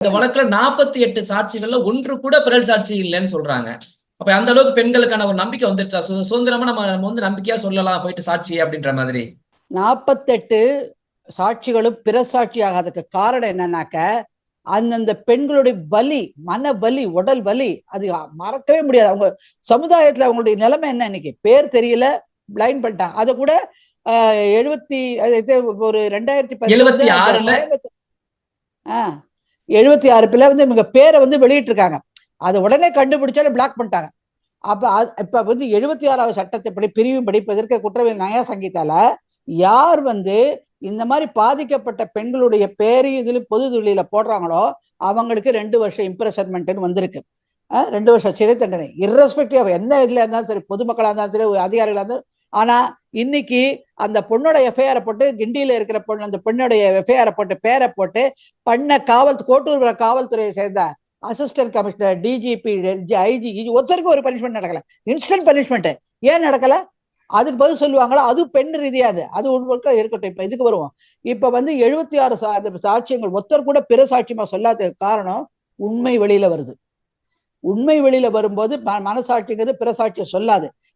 இந்த வழக்குல 48 சாட்சிகள்ல ஒன்று கூட பிறல் சாட்சி இல்லைன்னு சொல்றாங்க. அப்ப அந்த அளவுக்கு பெண்களுக்கான ஒரு நம்பிக்கை வந்துருச்சா? சுதந்திரமா நம்ம நம்ம வந்து நம்பிக்கையா சொல்லலாம் போயிட்டு சாட்சி அப்படின்ற மாதிரி. 48 சாட்சிகளும் பிற சாட்சி ஆகாததுக்கு காரணம் என்னன்னாக்க, அந்தந்த பெண்களுடைய வலி, மன வலி, உடல் வலி, அது மறக்கவே முடியாது. அவங்க சமுதாயத்துல அவங்களுடைய நிலைமை என்ன, இன்னைக்கு பேர் தெரியல, பிளைண்ட் பண்ணிட்டாங்க. அதை கூட 70 ஒரு 2016 76ல 76 வந்து இவங்க பேரை வந்து வெளியிட்டு இருக்காங்க. அதை உடனே கண்டுபிடிச்சாலும் பிளாக் பண்ணிட்டாங்க. அப்ப இப்ப வந்து 76வது சட்டத்தைப்படி பிரிவு படிப்பதற்கு குற்றவியல் நயா சங்கீதால யார் வந்து இந்த மாதிரி பாதிக்கப்பட்ட பெண்களுடைய பேரையும் இதுல பொது தொழில போடுறாங்களோ அவங்களுக்கு 2 வருஷம் இம்ப்ரெசன்மெண்ட் வந்திருக்கு. 2 வருஷம் சிறை தண்டனை, இரஸ்பெக்டிவ் என்ன இதுல இருந்தாலும் சரி, பொதுமக்களா இருந்தாலும் சரி, அதிகாரிகளா இருந்தாலும். ஆனா இன்னைக்கு அந்த பொண்ணோட எஃப்ஐஆர் போட்டு, கிண்டியில இருக்கிற பொண்ணு, அந்த பெண்ணோடைய எஃப்ஐஆர் போட்டு பேரை போட்டு பண்ண கோட்டூர் காவல்துறையை சேர்ந்த அசிஸ்டன்ட் கமிஷனர், டிஜிபி, ஐஜி ஒருத்தருக்கு ஒரு பனிஷ்மெண்ட் நடக்கல. இன்ஸ்டன்ட் பனிஷ்மெண்ட் ஏன் நடக்கல? அதுக்கு பதில் சொல்லுவாங்களா? அது பெண் ரீதியாது, அது உண்மைக்கு இருக்கட்டும். இப்ப இதுக்கு வருவோம். இப்ப வந்து 76 சாட்சியங்கள் ஒருத்தர் கூட பிற சாட்சியமா சொல்லாததுக்கு காரணம் உண்மை வெளியில வருது. உண்மை வெளியில வரும்போது மனசாட்சிங்கிறது பிற சாட்சியம் சொல்லாது.